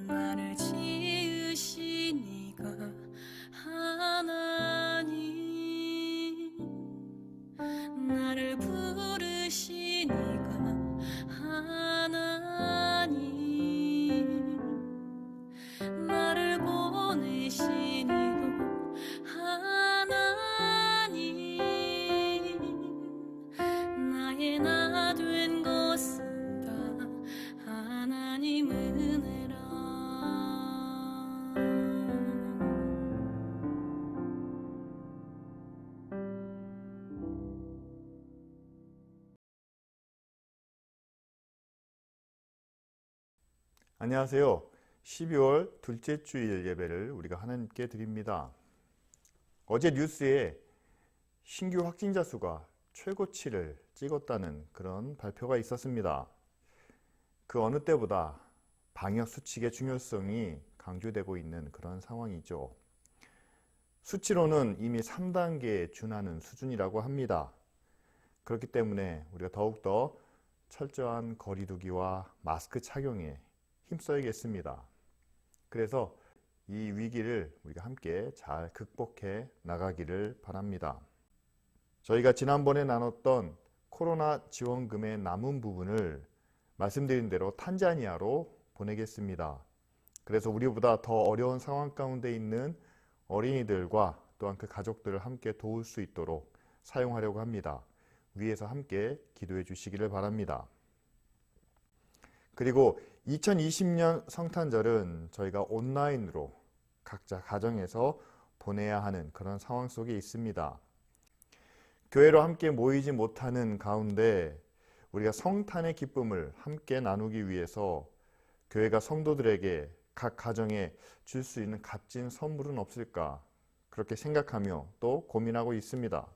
나를 지으신 이가 하나님, 나를 부르신 이가 하나님, 나를 보내신 이도 하나님, 나의 나 된 것은 다 하나님 은혜라. 안녕하세요. 12월 둘째 주일 예배를 우리가 하나님께 드립니다. 어제 뉴스에 신규 확진자 수가 최고치를 찍었다는 그런 발표가 있었습니다. 그 어느 때보다 방역 수칙의 중요성이 강조되고 있는 그런 상황이죠. 수치로는 이미 3단계에 준하는 수준이라고 합니다. 그렇기 때문에 우리가 더욱더 철저한 거리 두기와 마스크 착용에 힘써야겠습니다. 그래서 이 위기를 우리가 함께 잘 극복해 나가기를 바랍니다. 저희가 지난번에 나눴던 코로나 지원금의 남은 부분을 말씀드린 대로 탄자니아로 보내겠습니다. 그래서 우리보다 더 어려운 상황 가운데 있는 어린이들과 또한 그 가족들을 함께 도울 수 있도록 사용하려고 합니다. 위에서 함께 기도해 주시기를 바랍니다. 그리고 2020년 성탄절은 저희가 온라인으로 각자 가정에서 보내야 하는 그런 상황 속에 있습니다. 교회로 함께 모이지 못하는 가운데 우리가 성탄의 기쁨을 함께 나누기 위해서 교회가 성도들에게 각 가정에 줄 수 있는 값진 선물은 없을까, 그렇게 생각하며 또 고민하고 있습니다.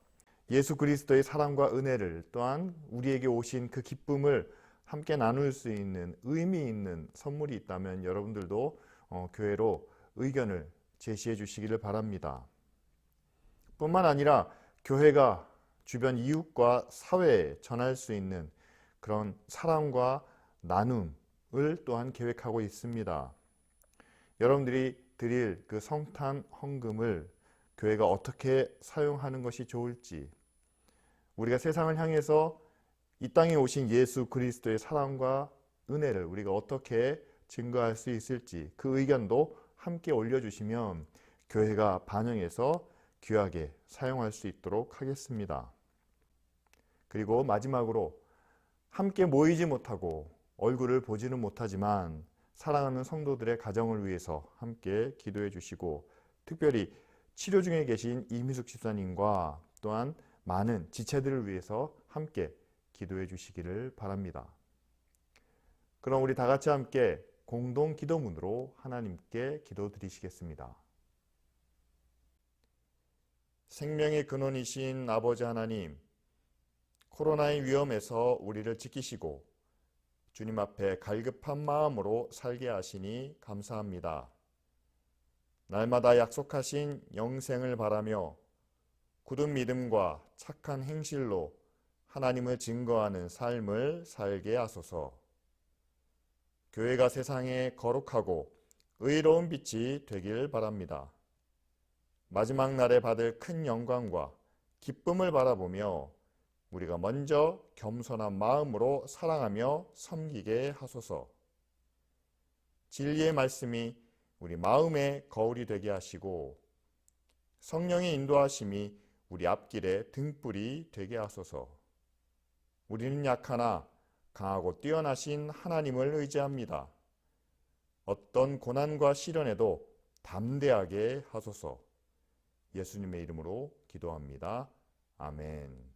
예수 그리스도의 사랑과 은혜를, 또한 우리에게 오신 그 기쁨을 함께 나눌 수 있는 의미 있는 선물이 있다면 여러분들도 교회로 의견을 제시해 주시기를 바랍니다. 뿐만 아니라 교회가 주변 이웃과 사회에 전할 수 있는 그런 사랑과 나눔을 또한 계획하고 있습니다. 여러분들이 드릴 그 성탄 헌금을 교회가 어떻게 사용하는 것이 좋을지, 우리가 세상을 향해서 이 땅에 오신 예수 그리스도의 사랑과 은혜를 우리가 어떻게 증거할 수 있을지, 그 의견도 함께 올려주시면 교회가 반영해서 귀하게 사용할 수 있도록 하겠습니다. 그리고 마지막으로 함께 모이지 못하고 얼굴을 보지는 못하지만 사랑하는 성도들의 가정을 위해서 함께 기도해 주시고, 특별히 치료 중에 계신 이미숙 집사님과 또한 많은 지체들을 위해서 함께 기도해 주시기를 바랍니다. 그럼 우리 다 같이 함께 공동 기도문으로 하나님께 기도 드리시겠습니다. 생명의 근원이신 아버지 하나님, 코로나의 위험에서 우리를 지키시고 주님 앞에 갈급한 마음으로 살게 하시니 감사합니다. 날마다 약속하신 영생을 바라며 굳은 믿음과 착한 행실로 하나님을 증거하는 삶을 살게 하소서. 교회가 세상에 거룩하고 의로운 빛이 되길 바랍니다. 마지막 날에 받을 큰 영광과 기쁨을 바라보며 우리가 먼저 겸손한 마음으로 사랑하며 섬기게 하소서. 진리의 말씀이 우리 마음의 거울이 되게 하시고 성령의 인도하심이 우리 앞길의 등불이 되게 하소서. 우리는 약하나 강하고 뛰어나신 하나님을 의지합니다. 어떤 고난과 시련에도 담대하게 하소서. 예수님의 이름으로 기도합니다. 아멘.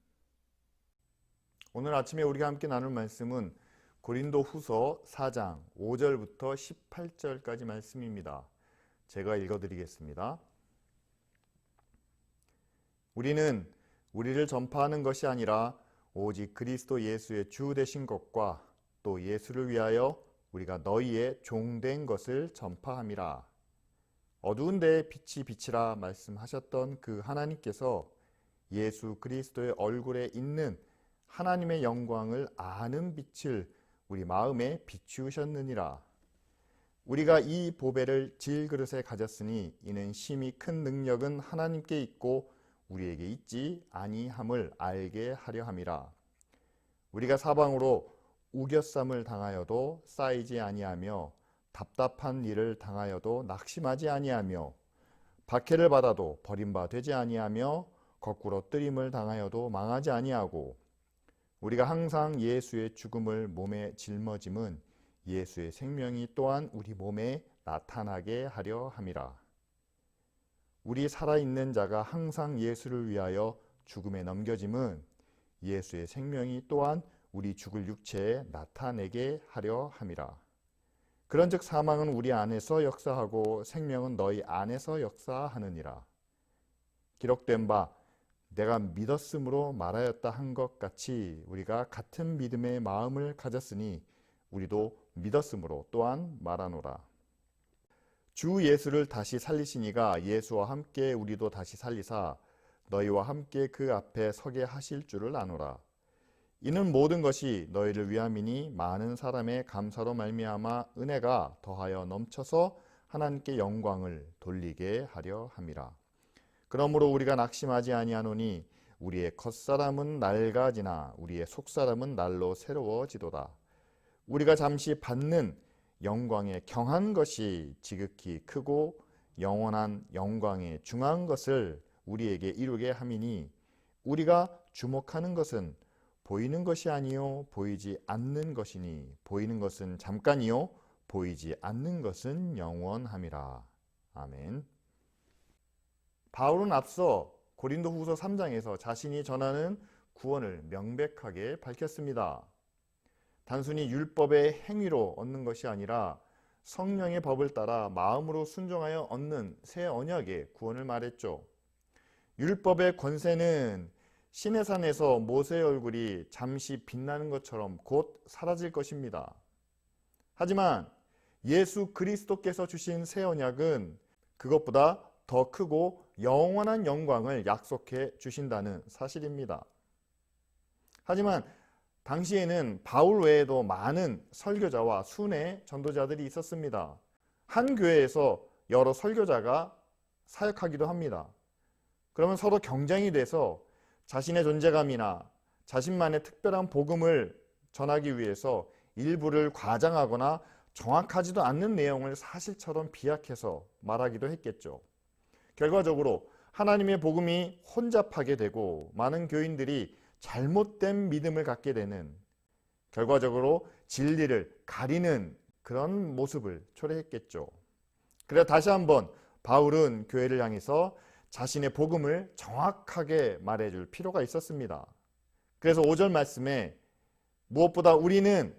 오늘 아침에 우리가 함께 나눌 말씀은 고린도 후서 4장 5절부터 18절까지 말씀입니다. 제가 읽어드리겠습니다. 우리는 우리를 전파하는 것이 아니라 오직 그리스도 예수의 주 되신 것과 또 예수를 위하여 우리가 너희의 종된 것을 전파함이라. 어두운 데에 빛이 비치라 말씀하셨던 그 하나님께서 예수 그리스도의 얼굴에 있는 하나님의 영광을 아는 빛을 우리 마음에 비추셨느니라. 우리가 이 보배를 질그릇에 가졌으니 이는 심히 큰 능력은 하나님께 있고 우리에게 있지 아니함을 알게 하려 함이라. 우리가 사방으로 우겨쌈을 당하여도 쌓이지 아니하며 답답한 일을 당하여도 낙심하지 아니하며 박해를 받아도 버림바 되지 아니하며 거꾸로 뜨림을 당하여도 망하지 아니하고 우리가 항상 예수의 죽음을 몸에 짊어짐은 예수의 생명이 또한 우리 몸에 나타나게 하려 함이라. 우리 살아있는 자가 항상 예수를 위하여 죽음에 넘겨짐은 예수의 생명이 또한 우리 죽을 육체에 나타내게 하려 함이라. 그런즉 사망은 우리 안에서 역사하고 생명은 너희 안에서 역사하느니라. 기록된 바 내가 믿었으므로 말하였다 한 것 같이 우리가 같은 믿음의 마음을 가졌으니 우리도 믿었으므로 또한 말하노라. 주 예수를 다시 살리시니가 예수와 함께 우리도 다시 살리사 너희와 함께 그 앞에 서게 하실 줄을 아노라. 이는 모든 것이 너희를 위함이니 많은 사람의 감사로 말미암아 은혜가 더하여 넘쳐서 하나님께 영광을 돌리게 하려 함이라. 그러므로 우리가 낙심하지 아니하노니 우리의 겉사람은 낡아지나 우리의 속사람은 날로 새로워지도다. 우리가 잠시 받는 영광의 경한 것이 지극히 크고 영원한 영광의 중한 것을 우리에게 이루게 함이니 우리가 주목하는 것은 보이는 것이 아니요 보이지 않는 것이니 보이는 것은 잠깐이요 보이지 않는 것은 영원함이라. 아멘. 바울은 앞서 고린도후서 3장에서 자신이 전하는 구원을 명백하게 밝혔습니다. 단순히 율법의 행위로 얻는 것이 아니라 성령의 법을 따라 마음으로 순종하여 얻는 새 언약의 구원을 말했죠. 율법의 권세는 시내산에서 모세의 얼굴이 잠시 빛나는 것처럼 곧 사라질 것입니다. 하지만 예수 그리스도께서 주신 새 언약은 그것보다 더 크고 영원한 영광을 약속해 주신다는 사실입니다. 하지만 당시에는 바울 외에도 많은 설교자와 순회 전도자들이 있었습니다. 한 교회에서 여러 설교자가 사역하기도 합니다. 그러면 서로 경쟁이 돼서 자신의 존재감이나 자신만의 특별한 복음을 전하기 위해서 일부를 과장하거나 정확하지도 않는 내용을 사실처럼 비약해서 말하기도 했겠죠. 결과적으로 하나님의 복음이 혼잡하게 되고 많은 교인들이 잘못된 믿음을 갖게 되는, 결과적으로 진리를 가리는 그런 모습을 초래했겠죠. 그래서 다시 한번 바울은 교회를 향해서 자신의 복음을 정확하게 말해줄 필요가 있었습니다. 그래서 5절 말씀에 무엇보다 우리는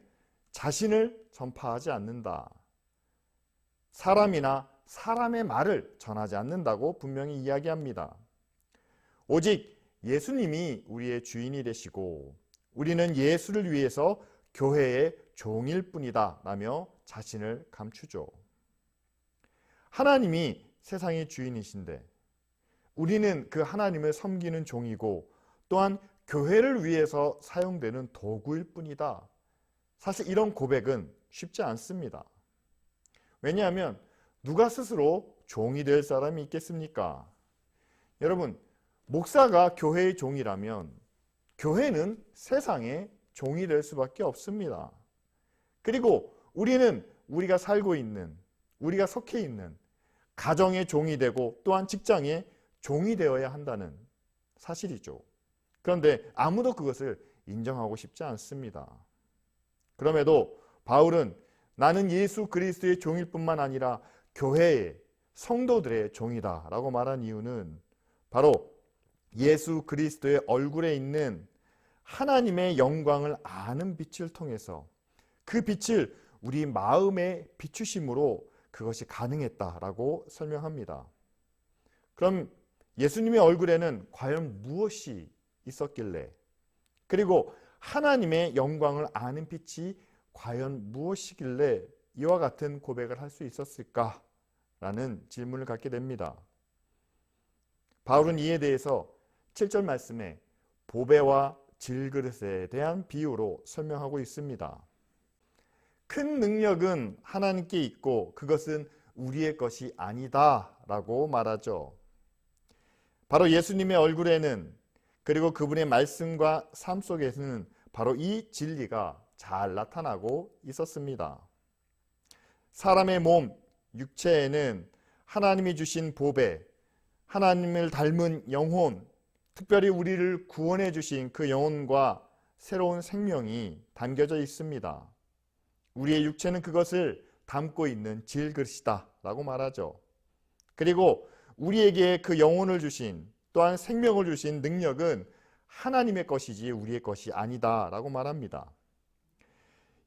자신을 전파하지 않는다. 사람이나 사람의 말을 전하지 않는다고 분명히 이야기합니다. 오직 예수님이 우리의 주인이 되시고 우리는 예수를 위해서 교회의 종일 뿐이다 라며 자신을 감추죠. 하나님이 세상의 주인이신데 우리는 그 하나님을 섬기는 종이고 또한 교회를 위해서 사용되는 도구일 뿐이다. 사실 이런 고백은 쉽지 않습니다. 왜냐하면 누가 스스로 종이 될 사람이 있겠습니까? 여러분, 목사가 교회의 종이라면 교회는 세상의 종이 될 수밖에 없습니다. 그리고 우리는 우리가 살고 있는, 우리가 속해 있는 가정의 종이 되고 또한 직장의 종이 되어야 한다는 사실이죠. 그런데 아무도 그것을 인정하고 싶지 않습니다. 그럼에도 바울은 나는 예수 그리스도의 종일 뿐만 아니라 교회의 성도들의 종이다 라고 말한 이유는 바로 예수 그리스도의 얼굴에 있는 하나님의 영광을 아는 빛을 통해서 그 빛을 우리 마음에 비추심으로 그것이 가능했다라고 설명합니다. 그럼 예수님의 얼굴에는 과연 무엇이 있었길래, 그리고 하나님의 영광을 아는 빛이 과연 무엇이길래 이와 같은 고백을 할 수 있었을까라는 질문을 갖게 됩니다. 바울은 이에 대해서 7절 말씀에 보배와 질그릇에 대한 비유로 설명하고 있습니다. 큰 능력은 하나님께 있고 그것은 우리의 것이 아니다 라고 말하죠. 바로 예수님의 얼굴에는, 그리고 그분의 말씀과 삶 속에서는 바로 이 진리가 잘 나타나고 있었습니다. 사람의 몸, 육체에는 하나님이 주신 보배, 하나님을 닮은 영혼, 특별히 우리를 구원해 주신 그 영혼과 새로운 생명이 담겨져 있습니다. 우리의 육체는 그것을 담고 있는 질그릇이다 라고 말하죠. 그리고 우리에게 그 영혼을 주신, 또한 생명을 주신 능력은 하나님의 것이지 우리의 것이 아니다 라고 말합니다.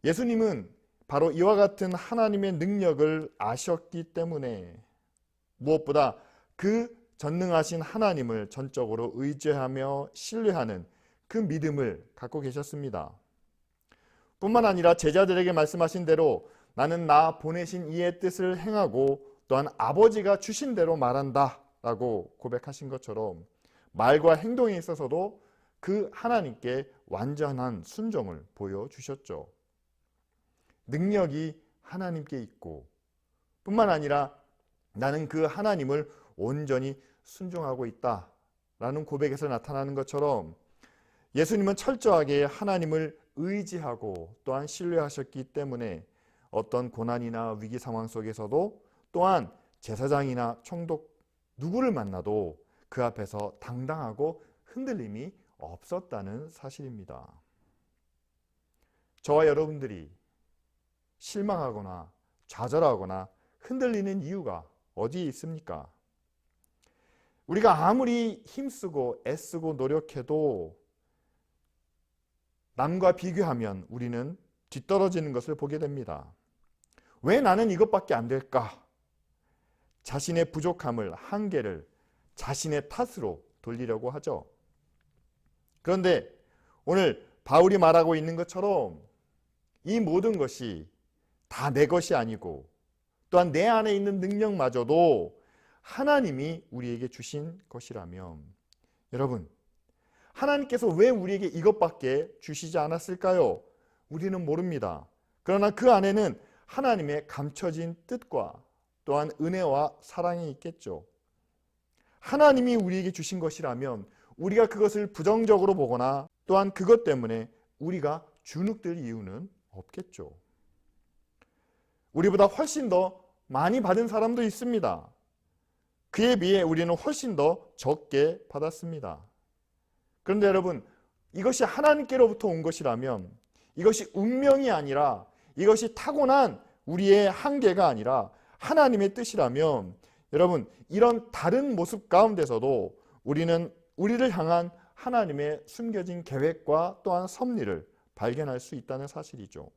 예수님은 바로 이와 같은 하나님의 능력을 아셨기 때문에 무엇보다 그 전능하신 하나님을 전적으로 의지하며 신뢰하는 그 믿음을 갖고 계셨습니다. 뿐만 아니라 제자들에게 말씀하신 대로 나는 나 보내신 이의 뜻을 행하고 또한 아버지가 주신 대로 말한다 라고 고백하신 것처럼 말과 행동에 있어서도 그 하나님께 완전한 순종을 보여주셨죠. 능력이 하나님께 있고 뿐만 아니라 나는 그 하나님을 온전히 순종하고 있다 라는 고백에서 나타나는 것처럼 예수님은 철저하게 하나님을 의지하고 또한 신뢰하셨기 때문에 어떤 고난이나 위기 상황 속에서도 또한 제사장이나 총독 누구를 만나도 그 앞에서 당당하고 흔들림이 없었다는 사실입니다. 저와 여러분들이 실망하거나 좌절하거나 흔들리는 이유가 어디에 있습니까? 우리가 아무리 힘쓰고 애쓰고 노력해도 남과 비교하면 우리는 뒤떨어지는 것을 보게 됩니다. 왜 나는 이것밖에 안 될까? 자신의 부족함을, 한계를 자신의 탓으로 돌리려고 하죠. 그런데 오늘 바울이 말하고 있는 것처럼 이 모든 것이 다 내 것이 아니고 또한 내 안에 있는 능력마저도 하나님이 우리에게 주신 것이라면, 여러분, 하나님께서 왜 우리에게 이것밖에 주시지 않았을까요? 우리는 모릅니다. 그러나 그 안에는 하나님의 감춰진 뜻과 또한 은혜와 사랑이 있겠죠. 하나님이 우리에게 주신 것이라면 우리가 그것을 부정적으로 보거나 또한 그것 때문에 우리가 주눅들 이유는 없겠죠. 우리보다 훨씬 더 많이 받은 사람도 있습니다. 그에 비해 우리는 훨씬 더 적게 받았습니다. 그런데 여러분, 이것이 하나님께로부터 온 것이라면, 이것이 운명이 아니라, 이것이 타고난 우리의 한계가 아니라 하나님의 뜻이라면, 여러분, 이런 다른 모습 가운데서도 우리는 우리를 향한 하나님의 숨겨진 계획과 또한 섭리를 발견할 수 있다는 사실이죠.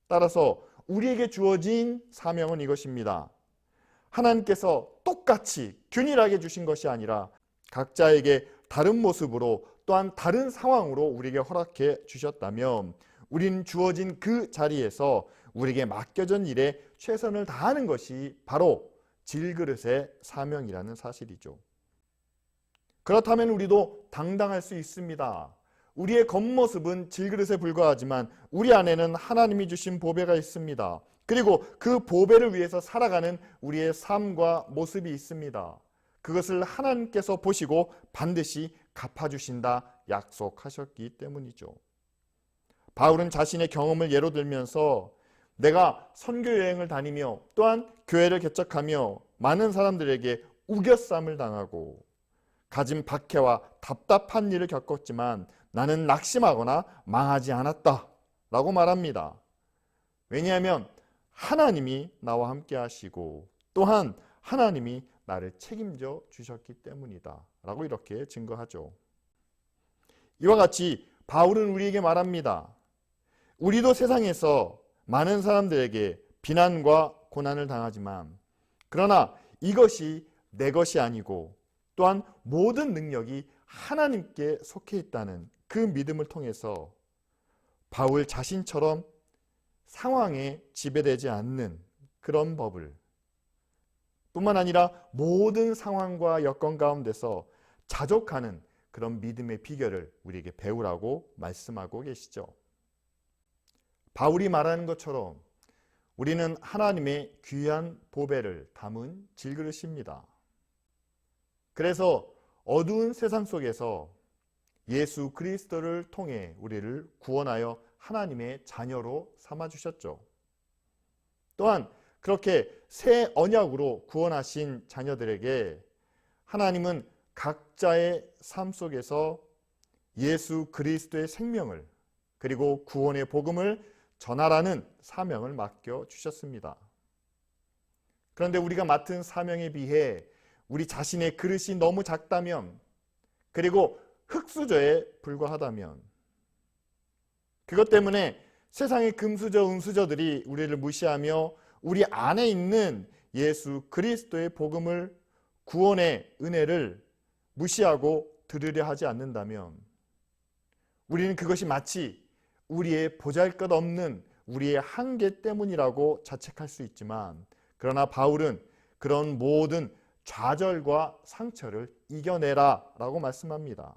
따라서 우리에게 주어진 사명은 이것입니다. 하나님께서 똑같이 균일하게 주신 것이 아니라 각자에게 다른 모습으로 또한 다른 상황으로 우리에게 허락해 주셨다면 우리는 주어진 그 자리에서 우리에게 맡겨진 일에 최선을 다하는 것이 바로 질그릇의 사명이라는 사실이죠. 그렇다면 우리도 당당할 수 있습니다. 우리의 겉모습은 질그릇에 불과하지만 우리 안에는 하나님이 주신 보배가 있습니다. 그리고 그 보배를 위해서 살아가는 우리의 삶과 모습이 있습니다. 그것을 하나님께서 보시고 반드시 갚아주신다 약속하셨기 때문이죠. 바울은 자신의 경험을 예로 들면서 내가 선교 여행을 다니며 또한 교회를 개척하며 많은 사람들에게 우겨쌈을 당하고 가진 박해와 답답한 일을 겪었지만 나는 낙심하거나 망하지 않았다 라고 말합니다. 왜냐하면 하나님이 나와 함께 하시고 또한 하나님이 나를 책임져 주셨기 때문이다 라고 이렇게 증거하죠. 이와 같이 바울은 우리에게 말합니다. 우리도 세상에서 많은 사람들에게 비난과 고난을 당하지만 그러나 이것이 내 것이 아니고 또한 모든 능력이 하나님께 속해 있다는 그 믿음을 통해서 바울 자신처럼 상황에 지배되지 않는 그런 법을 뿐만 아니라 모든 상황과 여건 가운데서 자족하는 그런 믿음의 비결을 우리에게 배우라고 말씀하고 계시죠. 바울이 말하는 것처럼 우리는 하나님의 귀한 보배를 담은 질그릇입니다. 그래서 어두운 세상 속에서 예수 그리스도를 통해 우리를 구원하여 하나님의 자녀로 삼아주셨죠. 또한 그렇게 새 언약으로 구원하신 자녀들에게 하나님은 각자의 삶 속에서 예수 그리스도의 생명을 그리고 구원의 복음을 전하라는 사명을 맡겨주셨습니다. 그런데 우리가 맡은 사명에 비해 우리 자신의 그릇이 너무 작다면, 그리고 흙수저에 불과하다면, 그것 때문에 세상의 금수저, 은수저들이 우리를 무시하며 우리 안에 있는 예수 그리스도의 복음을, 구원의 은혜를 무시하고 들으려 하지 않는다면 우리는 그것이 마치 우리의 보잘것없는 우리의 한계 때문이라고 자책할 수 있지만, 그러나 바울은 그런 모든 좌절과 상처를 이겨내라 라고 말씀합니다.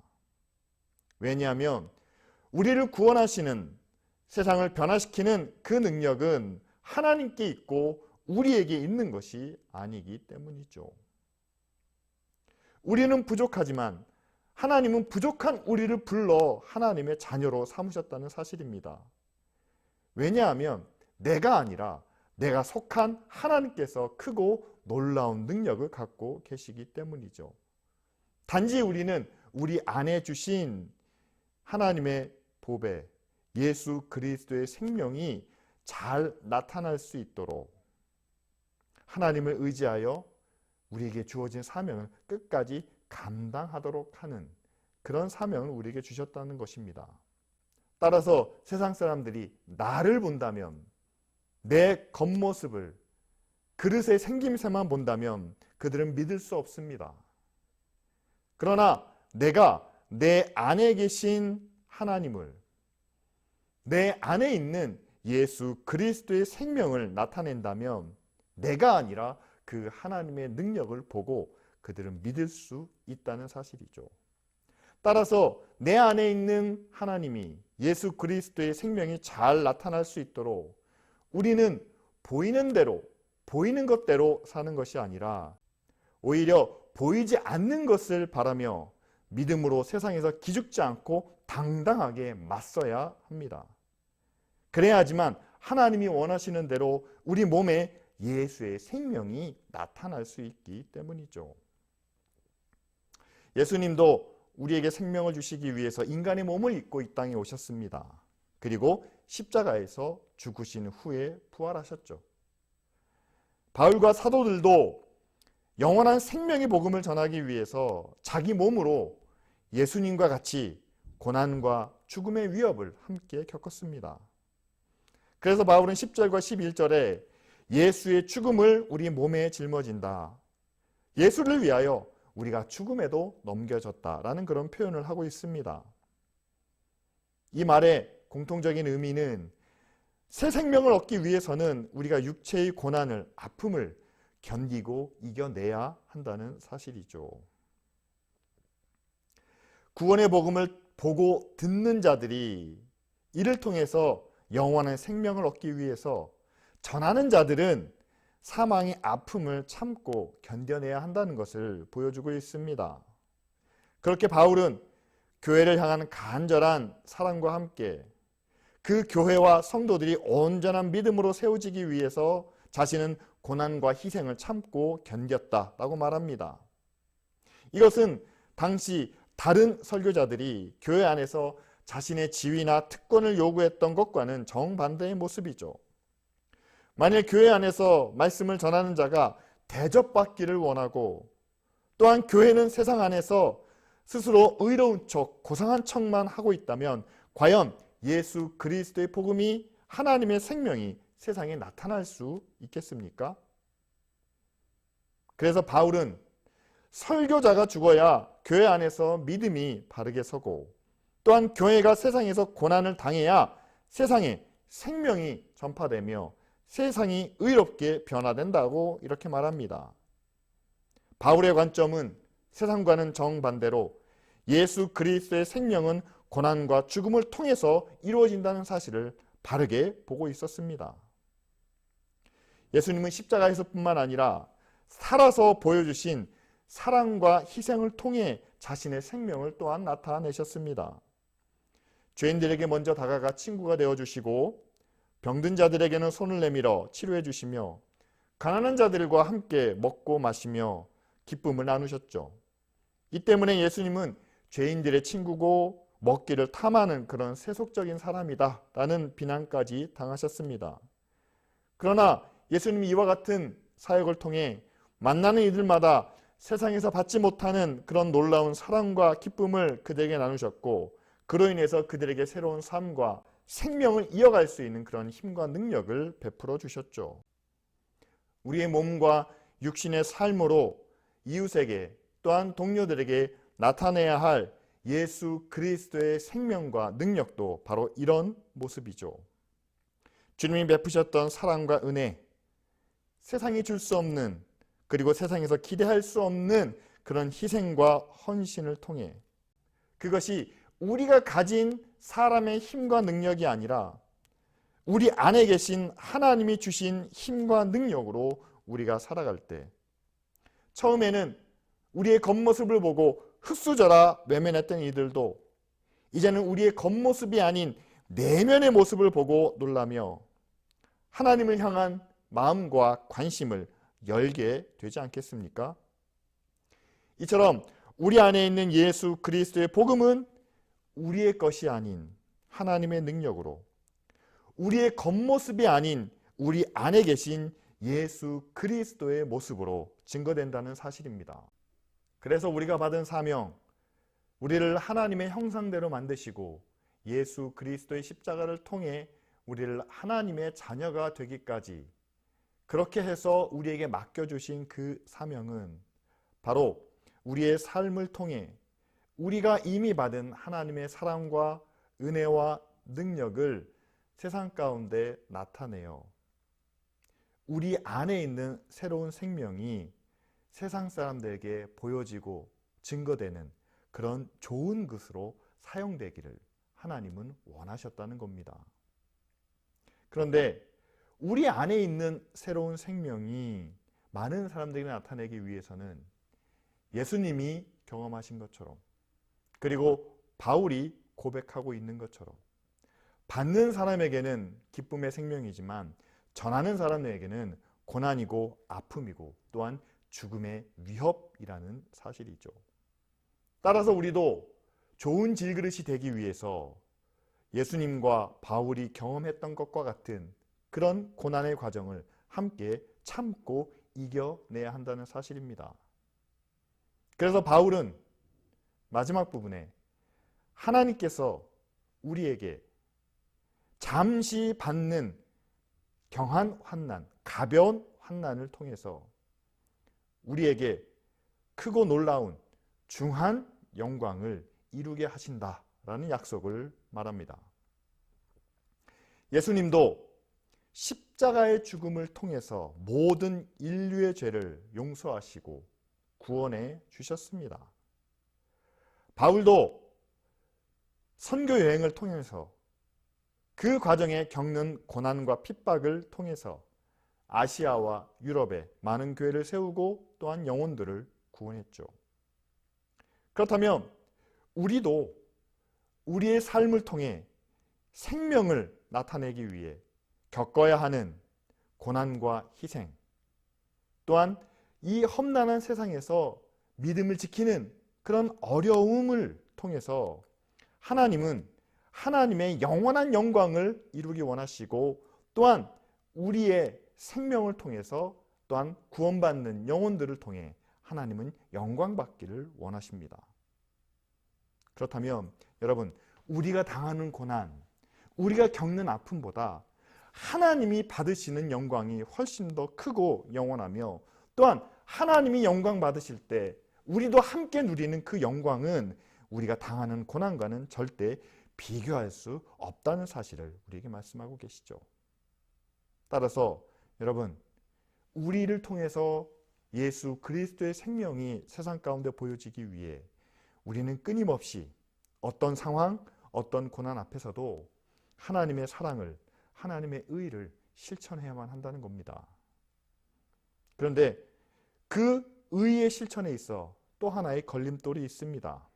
왜냐하면 우리를 구원하시는, 세상을 변화시키는 그 능력은 하나님께 있고 우리에게 있는 것이 아니기 때문이죠. 우리는 부족하지만 하나님은 부족한 우리를 불러 하나님의 자녀로 삼으셨다는 사실입니다. 왜냐하면 내가 아니라 내가 속한 하나님께서 크고 놀라운 능력을 갖고 계시기 때문이죠. 단지 우리는 우리 안에 주신 하나님의 보배, 예수 그리스도의 생명이 잘 나타날 수 있도록 하나님을 의지하여 우리에게 주어진 사명을 끝까지 감당하도록 하는 그런 사명을 우리에게 주셨다는 것입니다. 따라서 세상 사람들이 나를 본다면, 내 겉모습을, 그릇의 생김새만 본다면 그들은 믿을 수 없습니다. 그러나 내가 내 안에 계신 하나님을, 내 안에 있는 예수 그리스도의 생명을 나타낸다면 내가 아니라 그 하나님의 능력을 보고 그들은 믿을 수 있다는 사실이죠. 따라서 내 안에 있는 하나님이, 예수 그리스도의 생명이 잘 나타날 수 있도록 우리는 보이는 대로, 보이는 것대로 사는 것이 아니라 오히려 보이지 않는 것을 바라며 믿음으로 세상에서 기죽지 않고 당당하게 맞서야 합니다. 그래야지만 하나님이 원하시는 대로 우리 몸에 예수의 생명이 나타날 수 있기 때문이죠. 예수님도 우리에게 생명을 주시기 위해서 인간의 몸을 입고 이 땅에 오셨습니다. 그리고 십자가에서 죽으신 후에 부활하셨죠. 바울과 사도들도 영원한 생명의 복음을 전하기 위해서 자기 몸으로 예수님과 같이 고난과 죽음의 위협을 함께 겪었습니다. 그래서 바울은 10절과 11절에 예수의 죽음을 우리 몸에 짊어진다, 예수를 위하여 우리가 죽음에도 넘겨졌다라는 그런 표현을 하고 있습니다. 이 말의 공통적인 의미는 새 생명을 얻기 위해서는 우리가 육체의 고난을, 아픔을 견디고 이겨내야 한다는 사실이죠. 구원의 복음을 보고 듣는 자들이 이를 통해서 영원한 생명을 얻기 위해서 전하는 자들은 사망의 아픔을 참고 견뎌내야 한다는 것을 보여주고 있습니다. 그렇게 바울은 교회를 향한 간절한 사랑과 함께 그 교회와 성도들이 온전한 믿음으로 세워지기 위해서 자신은 고난과 희생을 참고 견뎠다라고 말합니다. 이것은 당시 다른 설교자들이 교회 안에서 자신의 지위나 특권을 요구했던 것과는 정반대의 모습이죠. 만일 교회 안에서 말씀을 전하는 자가 대접받기를 원하고, 또한 교회는 세상 안에서 스스로 의로운 척, 고상한 척만 하고 있다면 과연 예수 그리스도의 복음이, 하나님의 생명이 세상에 나타날 수 있겠습니까? 그래서 바울은 설교자가 죽어야 교회 안에서 믿음이 바르게 서고, 또한 교회가 세상에서 고난을 당해야 세상에 생명이 전파되며 세상이 의롭게 변화된다고 이렇게 말합니다. 바울의 관점은 세상과는 정반대로 예수 그리스도의 생명은 고난과 죽음을 통해서 이루어진다는 사실을 바르게 보고 있었습니다. 예수님은 십자가에서뿐만 아니라 살아서 보여주신 사랑과 희생을 통해 자신의 생명을 또한 나타내셨습니다. 죄인들에게 먼저 다가가 친구가 되어주시고 병든 자들에게는 손을 내밀어 치료해 주시며 가난한 자들과 함께 먹고 마시며 기쁨을 나누셨죠. 이 때문에 예수님은 죄인들의 친구고 먹기를 탐하는 그런 세속적인 사람이다 라는 비난까지 당하셨습니다. 그러나 예수님이 이와 같은 사역을 통해 만나는 이들마다 세상에서 받지 못하는 그런 놀라운 사랑과 기쁨을 그들에게 나누셨고, 그로 인해서 그들에게 새로운 삶과 생명을 이어갈 수 있는 그런 힘과 능력을 베풀어 주셨죠. 우리의 몸과 육신의 삶으로 이웃에게 또한 동료들에게 나타내야 할 예수 그리스도의 생명과 능력도 바로 이런 모습이죠. 주님이 베푸셨던 사랑과 은혜, 세상이 줄 수 없는, 그리고 세상에서 기대할 수 없는 그런 희생과 헌신을 통해, 그것이 우리가 가진 사람의 힘과 능력이 아니라 우리 안에 계신 하나님이 주신 힘과 능력으로 우리가 살아갈 때, 처음에는 우리의 겉모습을 보고 흙수저라 외면했던 이들도 이제는 우리의 겉모습이 아닌 내면의 모습을 보고 놀라며 하나님을 향한 마음과 관심을 열게 되지 않겠습니까? 이처럼 우리 안에 있는 예수 그리스도의 복음은 우리의 것이 아닌 하나님의 능력으로, 우리의 겉모습이 아닌 우리 안에 계신 예수 그리스도의 모습으로 증거된다는 사실입니다. 그래서 우리가 받은 사명, 우리를 하나님의 형상대로 만드시고 예수 그리스도의 십자가를 통해 우리를 하나님의 자녀가 되기까지 그렇게 해서 우리에게 맡겨주신 그 사명은 바로 우리의 삶을 통해 우리가 이미 받은 하나님의 사랑과 은혜와 능력을 세상 가운데 나타내어 우리 안에 있는 새로운 생명이 세상 사람들에게 보여지고 증거되는 그런 좋은 것으로 사용되기를 하나님은 원하셨다는 겁니다. 그런데 우리 안에 있는 새로운 생명이 많은 사람들에게 나타내기 위해서는 예수님이 경험하신 것처럼, 그리고 바울이 고백하고 있는 것처럼 받는 사람에게는 기쁨의 생명이지만 전하는 사람에게는 고난이고 아픔이고 또한 죽음의 위협이라는 사실이죠. 따라서 우리도 좋은 질그릇이 되기 위해서 예수님과 바울이 경험했던 것과 같은 그런 고난의 과정을 함께 참고 이겨내야 한다는 사실입니다. 그래서 바울은 마지막 부분에 하나님께서 우리에게 잠시 받는 경한 환난, 가벼운 환난을 통해서 우리에게 크고 놀라운 중한 영광을 이루게 하신다라는 약속을 말합니다. 예수님도 십자가의 죽음을 통해서 모든 인류의 죄를 용서하시고 구원해 주셨습니다. 바울도 선교 여행을 통해서 그 과정에 겪는 고난과 핍박을 통해서 아시아와 유럽에 많은 교회를 세우고 또한 영혼들을 구원했죠. 그렇다면 우리도 우리의 삶을 통해 생명을 나타내기 위해 겪어야 하는 고난과 희생, 또한 이 험난한 세상에서 믿음을 지키는 그런 어려움을 통해서 하나님은 하나님의 영원한 영광을 이루기 원하시고, 또한 우리의 생명을 통해서 또한 구원받는 영혼들을 통해 하나님은 영광받기를 원하십니다. 그렇다면 여러분, 우리가 당하는 고난, 우리가 겪는 아픔보다 하나님이 받으시는 영광이 훨씬 더 크고 영원하며, 또한 하나님이 영광 받으실 때 우리도 함께 누리는 그 영광은 우리가 당하는 고난과는 절대 비교할 수 없다는 사실을 우리에게 말씀하고 계시죠. 따라서 여러분, 우리를 통해서 예수 그리스도의 생명이 세상 가운데 보여지기 위해 우리는 끊임없이 어떤 상황, 어떤 고난 앞에서도 하나님의 사랑을, 하나님의 의를 실천해야만 한다는 겁니다. 그런데 그 의의 실천에 있어 또 하나의 걸림돌이 있습니다.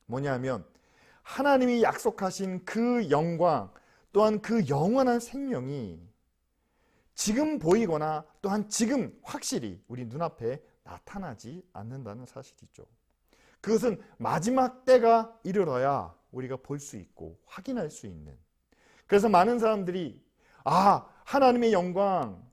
뭐냐면 하나님이 약속하신 그 영광 또한 그 영원한 생명이 지금 보이거나 또한 지금 확실히 우리 눈앞에 나타나지 않는다는 사실이죠. 그것은 마지막 때가 이르러야 우리가 볼 수 있고 확인할 수 있는. 그래서 많은 사람들이 하나님의 영광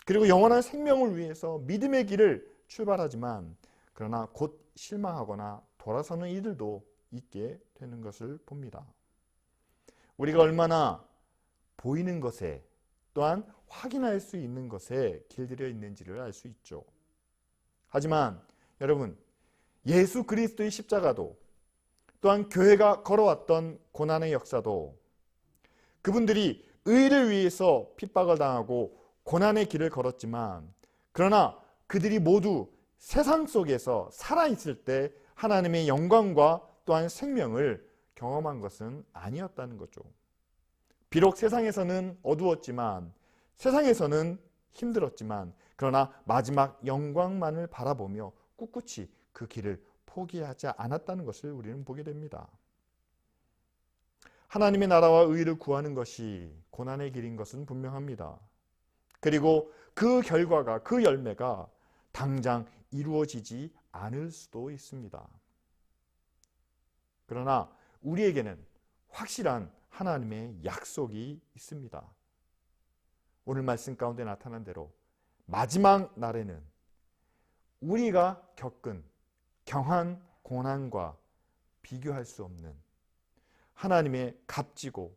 그리고 영원한 생명을 위해서 믿음의 길을 출발하지만 그러나 곧 실망하거나 돌아서는 이들도 있게 되는 것을 봅니다. 우리가 얼마나 보이는 것에 또한 확인할 수 있는 것에 길들여 있는지를 알 수 있죠. 하지만 여러분, 예수 그리스도의 십자가도 또한 교회가 걸어왔던 고난의 역사도 그분들이 의를 위해서 핍박을 당하고 고난의 길을 걸었지만 그러나 그들이 모두 세상 속에서 살아있을 때 하나님의 영광과 또한 생명을 경험한 것은 아니었다는 거죠. 비록 세상에서는 어두웠지만 세상에서는 힘들었지만 그러나 마지막 영광만을 바라보며 꿋꿋이 그 길을 포기하지 않았다는 것을 우리는 보게 됩니다. 하나님의 나라와 의를 구하는 것이 고난의 길인 것은 분명합니다. 그리고 그 결과가 그 열매가 당장 이루어지지 않을 수도 있습니다. 그러나 우리에게는 확실한 하나님의 약속이 있습니다. 오늘 말씀 가운데 나타난 대로 마지막 날에는 우리가 겪은 경한 고난과 비교할 수 없는 하나님의 값지고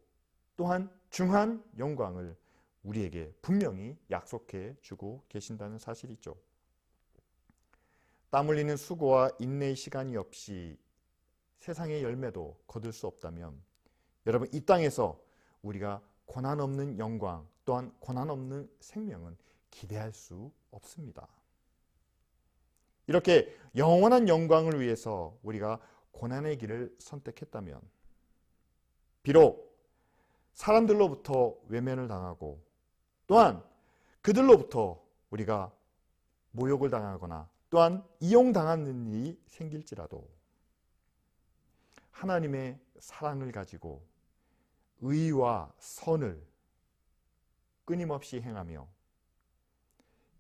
또한 중한 영광을 우리에게 분명히 약속해 주고 계신다는 사실이죠. 땀 흘리는 수고와 인내의 시간이 없이 세상의 열매도 거둘 수 없다면 여러분, 이 땅에서 우리가 고난 없는 영광 또한 고난 없는 생명은 기대할 수 없습니다. 이렇게 영원한 영광을 위해서 우리가 고난의 길을 선택했다면 비록 사람들로부터 외면을 당하고 또한 그들로부터 우리가 모욕을 당하거나 또한 이용당하는 일이 생길지라도 하나님의 사랑을 가지고 의와 선을 끊임없이 행하며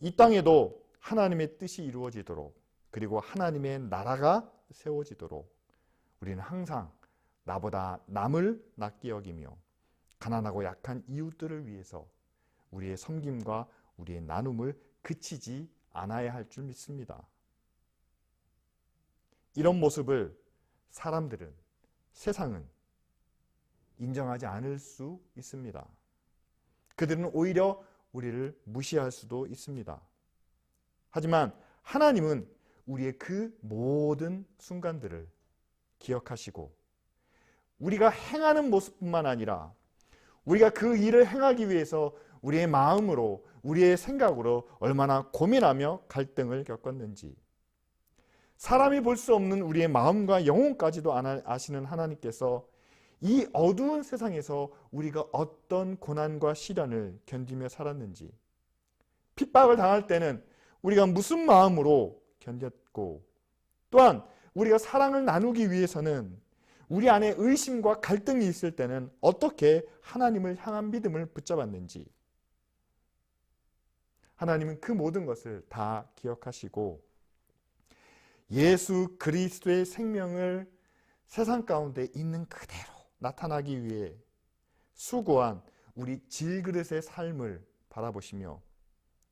이 땅에도 하나님의 뜻이 이루어지도록 그리고 하나님의 나라가 세워지도록 우리는 항상 나보다 남을 낫게 여기며 가난하고 약한 이웃들을 위해서 우리의 섬김과 우리의 나눔을 그치지 않아야 할 줄 믿습니다. 이런 모습을 사람들은, 세상은 인정하지 않을 수 있습니다. 그들은 오히려 우리를 무시할 수도 있습니다. 하지만 하나님은 우리의 그 모든 순간들을 기억하시고 우리가 행하는 모습뿐만 아니라 우리가 그 일을 행하기 위해서 우리의 마음으로 우리의 생각으로 얼마나 고민하며 갈등을 겪었는지 사람이 볼 수 없는 우리의 마음과 영혼까지도 아시는 하나님께서 이 어두운 세상에서 우리가 어떤 고난과 시련을 견디며 살았는지 핍박을 당할 때는 우리가 무슨 마음으로 견뎠고 또한 우리가 사랑을 나누기 위해서는 우리 안에 의심과 갈등이 있을 때는 어떻게 하나님을 향한 믿음을 붙잡았는지 하나님은 그 모든 것을 다 기억하시고 예수 그리스도의 생명을 세상 가운데 있는 그대로 나타나기 위해 수고한 우리 질그릇의 삶을 바라보시며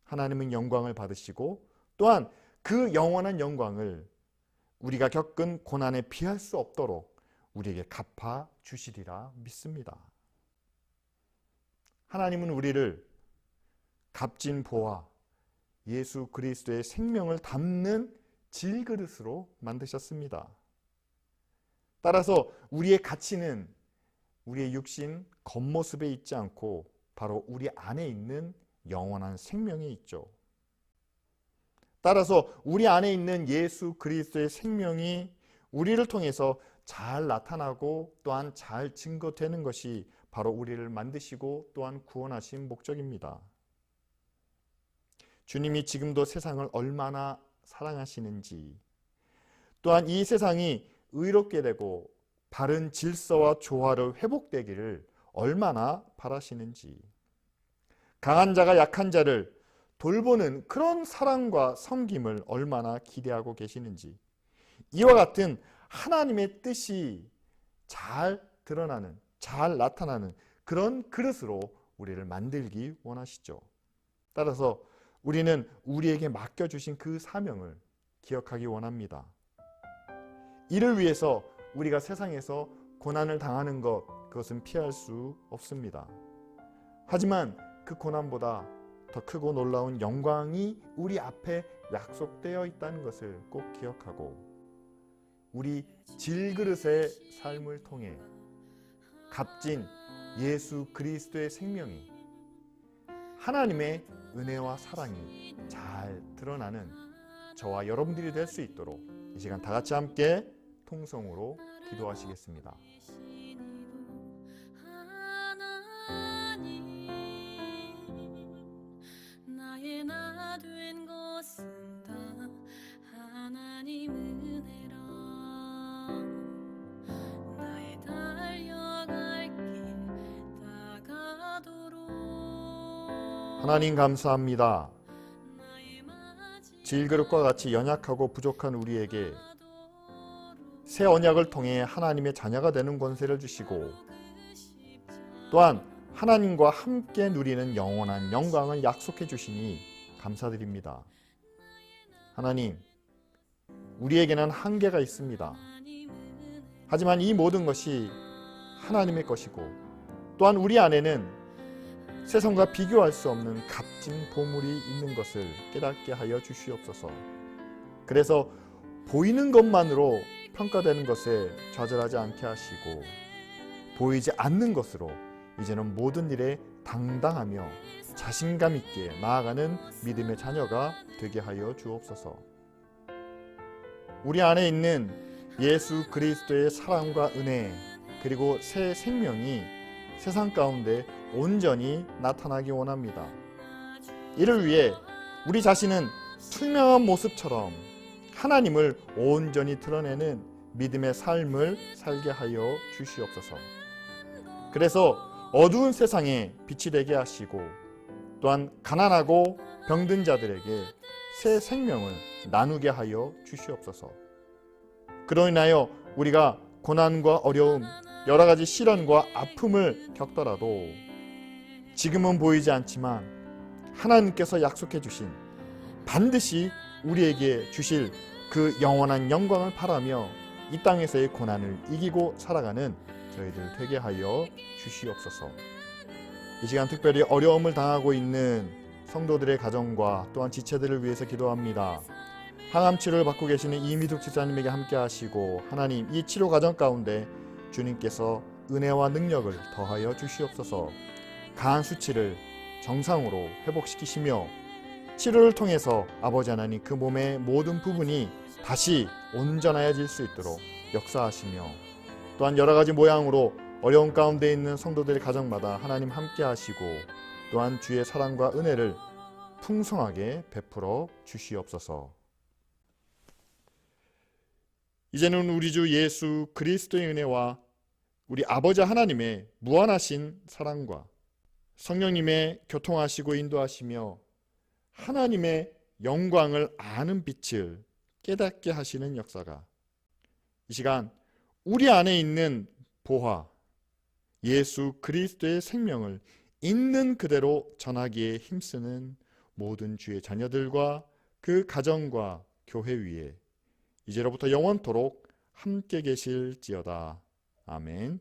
하나님은 영광을 받으시고 또한 그 영원한 영광을 우리가 겪은 고난에 비할 수 없도록 우리에게 갚아 주시리라 믿습니다. 하나님은 우리를 값진 보화 예수 그리스도의 생명을 담는 질그릇으로 만드셨습니다. 따라서 우리의 가치는 우리의 육신 겉모습에 있지 않고 바로 우리 안에 있는 영원한 생명에 있죠. 따라서 우리 안에 있는 예수 그리스도의 생명이 우리를 통해서 잘 나타나고 또한 잘 증거되는 것이 바로 우리를 만드시고 또한 구원하신 목적입니다. 주님이 지금도 세상을 얼마나 사랑하시는지, 또한 이 세상이 의롭게 되고 바른 질서와 조화로 회복되기를 얼마나 바라시는지, 강한 자가 약한 자를 돌보는 그런 사랑과 섬김을 얼마나 기대하고 계시는지, 이와 같은 하나님의 뜻이 잘 드러나는, 잘 나타나는 그런 그릇으로 우리를 만들기 원하시죠. 따라서 우리는 우리에게 맡겨주신 그 사명을 기억하기 원합니다. 이를 위해서 우리가 세상에서 고난을 당하는 것, 그것은 피할 수 없습니다. 하지만 그 고난보다 더 크고 놀라운 영광이 우리 앞에 약속되어 있다는 것을 꼭 기억하고, 우리 질그릇의 삶을 통해 값진 예수 그리스도의 생명이, 하나님의 은혜와 사랑이 잘 드러나는 저와 여러분들이 될 수 있도록 이 시간 다 같이 함께 통성으로 기도하시겠습니다. 나의 나 된 것은 다 하나님 은혜라. 나의 달려갈 길 다가도록 하나님 감사합니다. 나의 마지막 질그릇과 같이 연약하고 부족한 우리에게 새 언약을 통해 하나님의 자녀가 되는 권세를 주시고, 또한 하나님과 함께 누리는 영원한 영광을 약속해 주시니 감사드립니다. 하나님, 우리에게는 한계가 있습니다. 하지만 이 모든 것이 하나님의 것이고, 또한 우리 안에는 세상과 비교할 수 없는 값진 보물이 있는 것을 깨닫게 하여 주시옵소서. 그래서 보이는 것만으로 평가되는 것에 좌절하지 않게 하시고, 보이지 않는 것으로 이제는 모든 일에 당당하며 자신감 있게 나아가는 믿음의 자녀가 되게 하여 주옵소서. 우리 안에 있는 예수 그리스도의 사랑과 은혜, 그리고 새 생명이 세상 가운데 온전히 나타나기 원합니다. 이를 위해 우리 자신은 투명한 모습처럼 하나님을 온전히 드러내는 믿음의 삶을 살게 하여 주시옵소서. 그래서 어두운 세상에 빛이 되게 하시고, 또한 가난하고 병든 자들에게 새 생명을 나누게 하여 주시옵소서. 그로 인하여 우리가 고난과 어려움, 여러 가지 시련과 아픔을 겪더라도 지금은 보이지 않지만 하나님께서 약속해 주신, 반드시 우리에게 주실 그 영원한 영광을 바라며 이 땅에서의 고난을 이기고 살아가는 저희들 되게 하여 주시옵소서. 이 시간 특별히 어려움을 당하고 있는 성도들의 가정과 또한 지체들을 위해서 기도합니다. 항암 치료를 받고 계시는 이미숙 집사님에게 함께 하시고, 하나님 이 치료 과정 가운데 주님께서 은혜와 능력을 더하여 주시옵소서. 강한 수치를 정상으로 회복시키시며 치료를 통해서 아버지 하나님 그 몸의 모든 부분이 다시 온전해질 수 있도록 역사하시며, 또한 여러 가지 모양으로 어려운 가운데 있는 성도들의 가정마다 하나님 함께 하시고, 또한 주의 사랑과 은혜를 풍성하게 베풀어 주시옵소서. 이제는 우리 주 예수 그리스도의 은혜와 우리 아버지 하나님의 무한하신 사랑과 성령님의 교통하시고 인도하시며 하나님의 영광을 아는 빛을 깨닫게 하시는 역사가 이 시간 우리 안에 있는 보화, 예수 그리스도의 생명을 있는 그대로 전하기에 힘쓰는 모든 주의 자녀들과 그 가정과 교회 위에 이제로부터 영원토록 함께 계실지어다. 아멘.